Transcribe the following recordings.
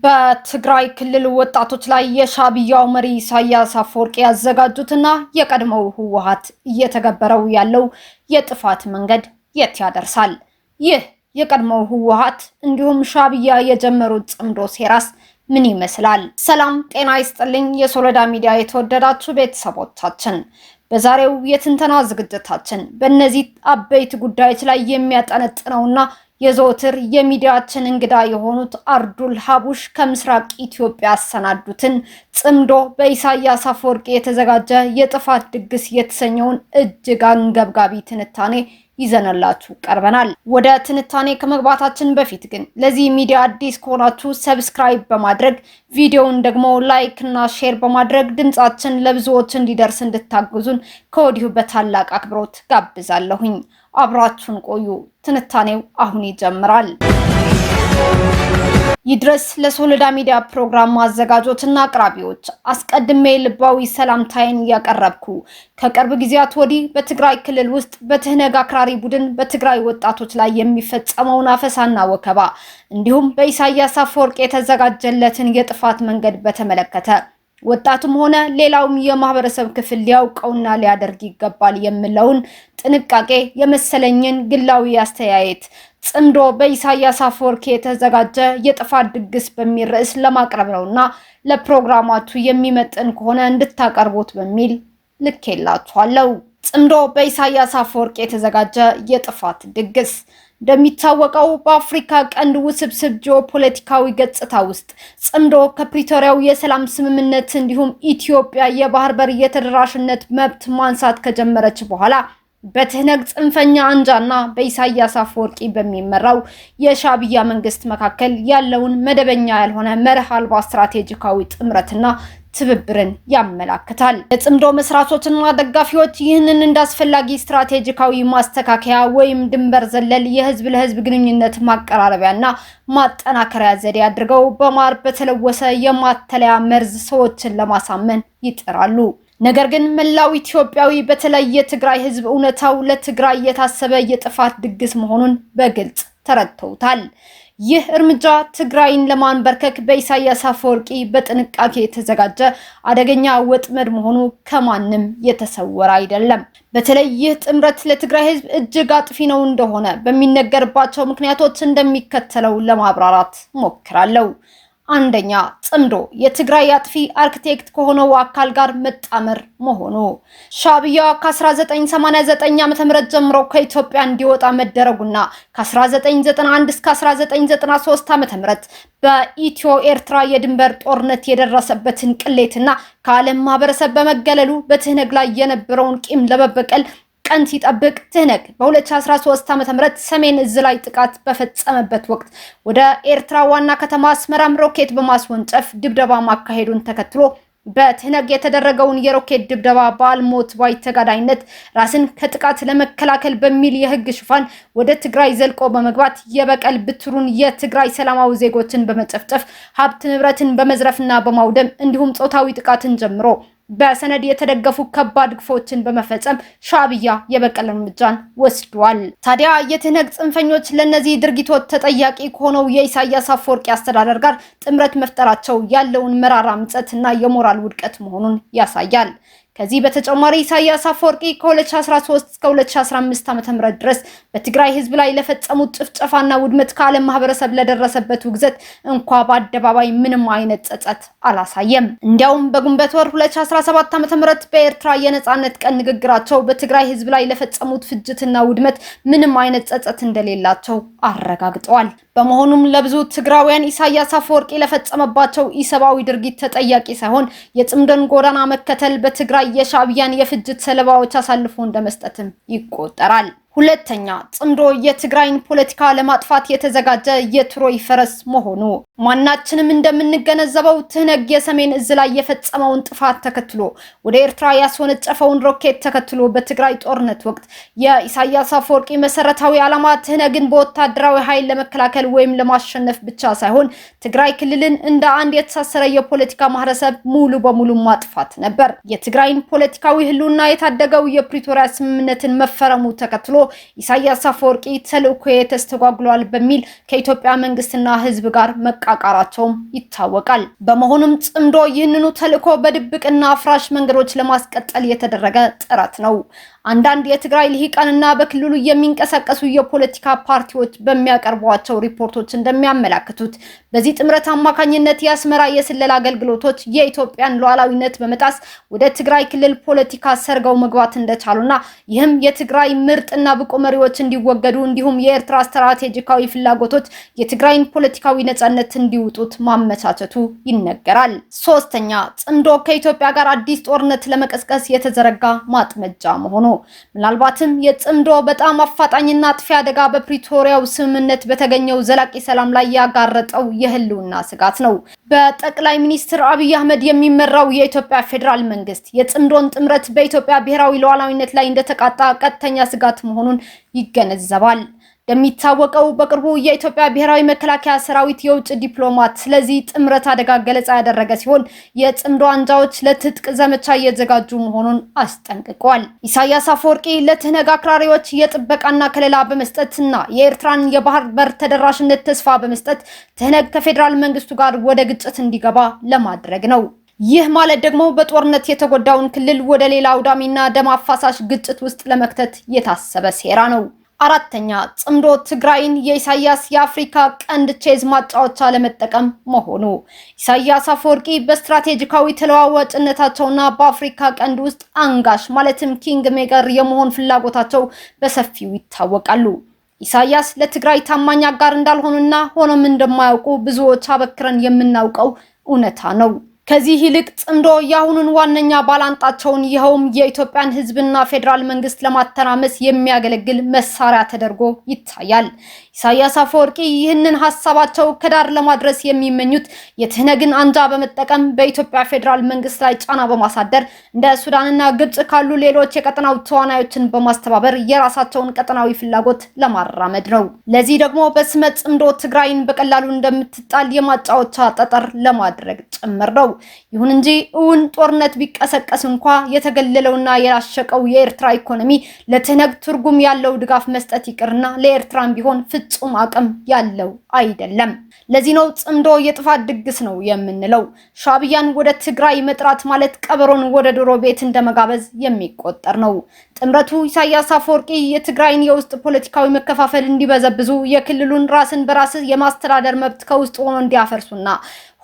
በትግራይ ክልል ወጣቶች ላይ የሻዕቢያው መሪ ኢሳያስ አፈወርቂ ያዘጋጁትና የቀድሞው ህወሓት እየተገበረው ያለው የጥፋት መንገድ የት ያደርሳል? ይህ የቀድሞው ህወሓት እንዲሁም ሻዕቢያ የጀመሩት ጽምዶ ሴራስ ምን ይመስላል? ሰላም ጤና ይስጥልኝ የሶሎዳ ሚዲያ የተወደዳችሁ ቤተሰቦቻችን፣ በዛሬው የትንተና ዝግጅታችን በእነዚህ አበይት ጉዳዮች ላይ የሚያጠነጥነውና የዘወትር የሚዲያችን እንግዳ የሆኑት አርዱል ሀቡሽ ከምስራቅ ኢትዮጵያ ያሰናዱትን ጽምዶ በኢሳያስ አፈወርቂ የተዘጋጀ የጥፋት ድግስ የተሰኘውን እጅግ አንገብጋቢ ትንታኔ ይዘንላችሁ ቀርበናል። ወደ ትንታኔ ከመግባታችን በፊት ግን ለዚህ ሚዲያ አዲስ ከሆናችሁ ሰብስክራይብ በማድረግ ቪዲዮውን ደግሞ ላይክ እና ሼር በማድረግ ድምጻችን ለብዙዎች እንዲደርስ እንድታግዙን ከወዲሁ በታላቅ አክብሮት ጋብዛለሁኝ። አብራችሁን ቆዩ። ትንታኔው አሁን ይጀምራል። ይድረስ ለሶሎዳ ሚዲያ ፕሮግራም አዘጋጆችና አቅራቢዎች አስቀድሜ ልባዊ ሰላምታዬን ያቀረብኩ ከቅርብ ጊዜያት ወዲህ በትግራይ ክልል ውስጥ በትህነግ አክራሪ ቡድን በትግራይ ወጣቶች ላይ የሚፈጸመውን አፈሳና ወከባ እንዲሁም በኢሳያስ አፈወርቂ የተዘጋጀለትን የጥፋት መንገድ በተመለከተ ወጣቱም ሆነ ሌላውም የማህበረሰብ ክፍል ሊያውቀውና ሊያደርግ ይገባል የምለውን ጥንቃቄ የመሰለኝን ግላዊ አስተያየት ጽምዶ በኢሳያስ አፈወርቂ የተዘጋጀ የጥፋት ድግስ በሚል ርዕስ ለማቅረብ ነውና ለፕሮግራማቱ የሚመጥን ከሆነ እንድታቀርቡት በሚል ልኬላችኋለሁ። ጽምዶ በኢሳያስ አፈወርቂ የተዘጋጀ የጥፋት ድግስ እንደሚታወቀው በአፍሪካ ቀንድ ውስብስብ ጂኦፖለቲካዊ ገጽታ ውስጥ ጽምዶ ከፕሪቶሪያው የሰላም ስምምነት እንዲሁም ኢትዮጵያ የባህር በር የተደራሽነት መብት ማንሳት ከጀመረች በኋላ በትህነግ ጽንፈኛ አንጃና በኢሳያስ አፈወርቂ በሚመራው የሻዕቢያ መንግስት መካከል ያለውን መደበኛ ያልሆነ መርህ አልባ ስትራቴጂካዊ ጥምረትና ትብብርን ያመላክታል። የጽምዶ መስራቾችና ደጋፊዎች ይህንን እንዳስፈላጊ ስትራቴጂካዊ ማስተካከያ ወይም ድንበር ዘለል የህዝብ ለህዝብ ግንኙነት ማቀራረቢያና ማጠናከሪያ ዘዴ አድርገው በማር በተለወሰ የማተለያ መርዝ ሰዎችን ለማሳመን ይጥራሉ። ነገር ግን መላው ኢትዮጵያዊ በተለይ የትግራይ ህዝብ እውነታው ለትግራይ የታሰበ የጥፋት ድግስ መሆኑን በግልጽ ተረድተውታል። ይህ እርምጃ ትግራይን ለማንበርከክ በኢሳያስ አፈወርቂ በጥንቃቄ የተዘጋጀ አደገኛ ወጥመድ መሆኑ ከማንም የተሰወረ አይደለም። በተለይ ይህ ጥምረት ለትግራይ ህዝብ እጅግ አጥፊ ነው እንደሆነ በሚነገርባቸው ምክንያቶች እንደሚከተለው ለማብራራት ሞክራለሁ። አንደኛ፣ ጽምዶ የትግራይ አጥፊ አርክቴክት ከሆነው አካል ጋር መጣመር መሆኑ። ሻዕቢያ ከ1989 ዓ.ም ጀምሮ ከኢትዮጵያ እንዲወጣ መደረጉና ከ1991 እስከ 1993 ዓ.ም በኢትዮ ኤርትራ የድንበር ጦርነት የደረሰበትን ቅሌትና ከዓለም ማህበረሰብ በመገለሉ በትህነግ ላይ የነበረውን ቂም ለመበቀል ቀን ሲጠብቅ ትህነግ በ2013 ዓ.ም ሰሜን እዝ ላይ ጥቃት በፈጸመበት ወቅት ወደ ኤርትራ ዋና ከተማ አስመራም ሮኬት በማስወንጨፍ ድብደባ ማካሄዱን ተከትሎ በትህነግ የተደረገውን የሮኬት ድብደባ በአልሞት ባይ ተጋዳይነት ራስን ከጥቃት ለመከላከል በሚል የህግ ሽፋን ወደ ትግራይ ዘልቆ በመግባት የበቀል ብትሩን የትግራይ ሰላማዊ ዜጎችን በመጨፍጨፍ ሀብት ንብረትን በመዝረፍና በማውደም እንዲሁም ጾታዊ ጥቃትን ጀምሮ በሰነድ የተደገፉ ከባድ ግፎችን በመፈጸም ሻዕቢያ የበቀል እርምጃን ወስዷል። ታዲያ የትህነግ ጽንፈኞች ለነዚህ ድርጊቶች ተጠያቂ ከሆነው የኢሳያስ አፈወርቂ አስተዳደር ጋር ጥምረት መፍጠራቸው ያለውን መራራ ምጸትና የሞራል ውድቀት መሆኑን ያሳያል። ከዚህ በተጨማሪ ኢሳያስ አፈወርቂ ከ2013 እስከ 2015 ዓ.ም ድረስ በትግራይ ህዝብ ላይ ለፈጸሙት ጭፍጨፋና ውድመት ከዓለም ማህበረሰብ ለደረሰበት ውግዘት እንኳ በአደባባይ ምንም አይነት ጸጸት አላሳየም። እንዲያውም በግንቦት ወር 2017 ዓ.ም በኤርትራ የነጻነት ቀን ንግግራቸው በትግራይ ህዝብ ላይ ለፈጸሙት ፍጅትና ውድመት ምንም አይነት ጸጸት እንደሌላቸው አረጋግጠዋል። በመሆኑም ለብዙ ትግራውያን ኢሳያስ አፈወርቂ ለፈጸመባቸው ኢሰብአዊ ድርጊት ተጠያቂ ሳይሆን የጽምዶን ጎዳና መከተል በትግራይ የሻዕቢያን የፍጅት ሰለባዎች አሳልፎ እንደመስጠትም ይቆጠራል። ሁለተኛ፣ ጽምዶ የትግራይን ፖለቲካ ለማጥፋት የተዘጋጀ የትሮይ ፈረስ መሆኑ። ማናችንም እንደምንገነዘበው ትህነግ የሰሜን እዝ ላይ የፈጸመውን ጥፋት ተከትሎ ወደ ኤርትራ ያስወነጨፈውን ሮኬት ተከትሎ በትግራይ ጦርነት ወቅት የኢሳያስ አፈወርቂ መሰረታዊ ዓላማ ትህነግን በወታደራዊ ኃይል ለመከላከል ወይም ለማሸነፍ ብቻ ሳይሆን ትግራይ ክልልን እንደ አንድ የተሳሰረ የፖለቲካ ማህበረሰብ ሙሉ በሙሉ ማጥፋት ነበር። የትግራይን ፖለቲካዊ ህልውና የታደገው የፕሪቶሪያ ስምምነትን መፈረሙ ተከትሎ ኢሳያስ አፈወርቂ ተልእኮ ተስተጓጉሏል በሚል ከኢትዮጵያ መንግስትና ህዝብ ጋር መቃቃራቸውም ይታወቃል። በመሆኑም ጽምዶ ይህንኑ ተልእኮ በድብቅና አፍራሽ መንገዶች ለማስቀጠል የተደረገ ጥረት ነው። አንዳንድ የትግራይ ልሂቃንና በክልሉ የሚንቀሳቀሱ የፖለቲካ ፓርቲዎች በሚያቀርቧቸው ሪፖርቶች እንደሚያመላክቱት በዚህ ጥምረት አማካኝነት የአስመራ የስለላ አገልግሎቶች የኢትዮጵያን ሉዓላዊነት በመጣስ ወደ ትግራይ ክልል ፖለቲካ ሰርገው መግባት እንደቻሉና ይህም የትግራይ ምርጥና ብቁ መሪዎች እንዲወገዱ እንዲሁም የኤርትራ ስትራቴጂካዊ ፍላጎቶች የትግራይን ፖለቲካዊ ነጻነት እንዲውጡት ማመቻቸቱ ይነገራል። ሶስተኛ ጽምዶ ከኢትዮጵያ ጋር አዲስ ጦርነት ለመቀስቀስ የተዘረጋ ማጥመጃ መሆኑ ምናልባትም የጽምዶ በጣም አፋጣኝና አጥፊ አደጋ በፕሪቶሪያው ስምምነት በተገኘው ዘላቂ ሰላም ላይ ያጋረጠው የህልውና ስጋት ነው። በጠቅላይ ሚኒስትር አብይ አህመድ የሚመራው የኢትዮጵያ ፌዴራል መንግስት የጽምዶን ጥምረት በኢትዮጵያ ብሔራዊ ሉዓላዊነት ላይ እንደተቃጣ ቀጥተኛ ስጋት መሆኑን ይገነዘባል። እንደሚታወቀው በቅርቡ የኢትዮጵያ ብሔራዊ መከላከያ ሰራዊት የውጭ ዲፕሎማት ስለዚህ ጥምረት አደጋ ገለጻ ያደረገ ሲሆን የጽምዶ አንጃዎች ለትጥቅ ዘመቻ እየተዘጋጁ መሆኑን አስጠንቅቋል። ኢሳያስ አፈወርቂ ለትህነግ አክራሪዎች የጥበቃና ከለላ በመስጠትና የኤርትራን የባህር በር ተደራሽነት ተስፋ በመስጠት ትህነግ ከፌዴራል መንግስቱ ጋር ወደ ግጭት እንዲገባ ለማድረግ ነው። ይህ ማለት ደግሞ በጦርነት የተጎዳውን ክልል ወደ ሌላ አውዳሚና ደም አፋሳሽ ግጭት ውስጥ ለመክተት የታሰበ ሴራ ነው። አራተኛ ጽምዶ ትግራይን የኢሳያስ የአፍሪካ ቀንድ ቼዝ ማጫወቻ ለመጠቀም መሆኑ። ኢሳያስ አፈወርቂ በስትራቴጂካዊ ተለዋዋጭነታቸውና በአፍሪካ ቀንድ ውስጥ አንጋሽ ማለትም ኪንግ ሜከር የመሆን ፍላጎታቸው በሰፊው ይታወቃሉ። ኢሳያስ ለትግራይ ታማኝ አጋር እንዳልሆኑና ሆኖም እንደማያውቁ ብዙዎች አበክረን የምናውቀው እውነታ ነው። ከዚህ ይልቅ ጽምዶ ያሁኑን ዋነኛ ባላንጣቸውን ይኸውም የኢትዮጵያን ህዝብና ፌዴራል መንግስት ለማተናመስ የሚያገለግል መሳሪያ ተደርጎ ይታያል። ኢሳያስ አፈወርቂ ይህንን ሐሳባቸው ከዳር ለማድረስ የሚመኙት የትህነግን አንጃ በመጠቀም በኢትዮጵያ ፌዴራል መንግስት ላይ ጫና በማሳደር እንደ ሱዳንና ግብጽ ካሉ ሌሎች የቀጠናው ተዋናዮችን በማስተባበር የራሳቸውን ቀጠናዊ ፍላጎት ለማራመድ ነው። ለዚህ ደግሞ በስመ ጽምዶ ትግራይን በቀላሉ እንደምትጣል የማጫወቻ ጠጠር ለማድረግ ጭምር ነው። ይሁን እንጂ እውን ጦርነት ቢቀሰቀስ እንኳ የተገለለውና የራሸቀው የኤርትራ ኢኮኖሚ ለትህነግ ትርጉም ያለው ድጋፍ መስጠት ይቅርና ለኤርትራም ቢሆን ፍጹም አቅም ያለው አይደለም። ለዚህ ነው ጽምዶ የጥፋት ድግስ ነው የምንለው። ሻዕቢያን ወደ ትግራይ መጥራት ማለት ቀበሮን ወደ ዶሮ ቤት እንደመጋበዝ የሚቆጠር ነው። ጥምረቱ ኢሳያስ አፈወርቂ የትግራይን የውስጥ ፖለቲካዊ መከፋፈል እንዲበዘብዙ የክልሉን ራስን በራስ የማስተዳደር መብት ከውስጥ ሆኖ እንዲያፈርሱና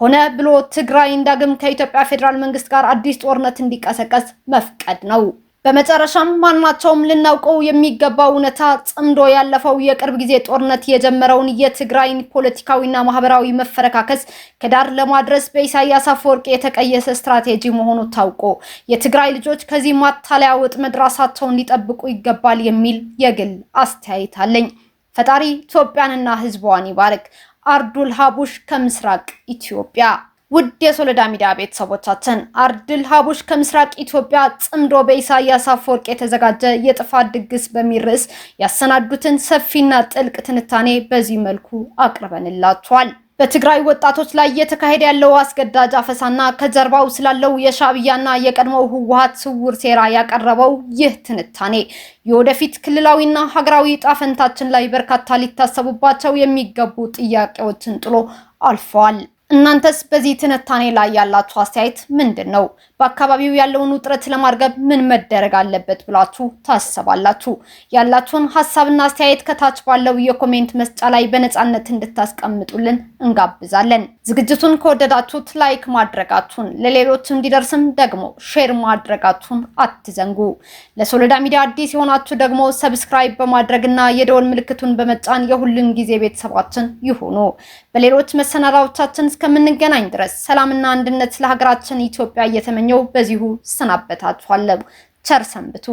ሆነ ብሎ ትግራይን ዳግም ከኢትዮጵያ ፌዴራል መንግስት ጋር አዲስ ጦርነት እንዲቀሰቀስ መፍቀድ ነው። በመጨረሻም ማናቸውም ልናውቀው የሚገባው እውነታ ጽምዶ ያለፈው የቅርብ ጊዜ ጦርነት የጀመረውን የትግራይን ፖለቲካዊና ማህበራዊ መፈረካከስ ከዳር ለማድረስ በኢሳያስ አፈወርቂ የተቀየሰ ስትራቴጂ መሆኑ ታውቆ የትግራይ ልጆች ከዚህ ማታለያ ወጥመድ ራሳቸውን ሊጠብቁ ይገባል የሚል የግል አስተያየት አለኝ። ፈጣሪ ኢትዮጵያንና ህዝቧን ይባርክ። አርዱል ሀቡሽ ከምስራቅ ኢትዮጵያ። ውድ የሶሎዳ ሚዲያ ቤተሰቦቻችን አርዱል ሀቡሽ ከምስራቅ ኢትዮጵያ ጽምዶ በኢሳያስ አፈወርቂ የተዘጋጀ የጥፋት ድግስ በሚል ርዕስ ያሰናዱትን ሰፊና ጥልቅ ትንታኔ በዚህ መልኩ አቅርበንላችኋል። በትግራይ ወጣቶች ላይ እየተካሄደ ያለው አስገዳጅ አፈሳና ከጀርባው ስላለው የሻዕቢያና የቀድሞው ህወሓት ስውር ሴራ ያቀረበው ይህ ትንታኔ የወደፊት ክልላዊና ሀገራዊ ጣፈንታችን ላይ በርካታ ሊታሰቡባቸው የሚገቡ ጥያቄዎችን ጥሎ አልፈዋል። እናንተስ በዚህ ትንታኔ ላይ ያላችሁ አስተያየት ምንድነው? በአካባቢው ያለውን ውጥረት ለማርገብ ምን መደረግ አለበት ብላችሁ ታስባላችሁ? ያላችሁን ሐሳብና አስተያየት ከታች ባለው የኮሜንት መስጫ ላይ በነጻነት እንድታስቀምጡልን እንጋብዛለን። ዝግጅቱን ከወደዳችሁት ላይክ ማድረጋችሁን ለሌሎች እንዲደርስም ደግሞ ሼር ማድረጋችሁን አትዘንጉ። ለሶሎዳ ሚዲያ አዲስ የሆናችሁ ደግሞ ሰብስክራይብ በማድረግና የደወል ምልክቱን በመጫን የሁሉም ጊዜ ቤተሰባችን ይሁኑ። በሌሎች መሰናዳዎቻችን እስከምንገናኝ ድረስ ሰላምና አንድነት ለሀገራችን ኢትዮጵያ እየተመኘው በዚሁ ሰናበታችኋለሁ። ቸር ሰንብቱ።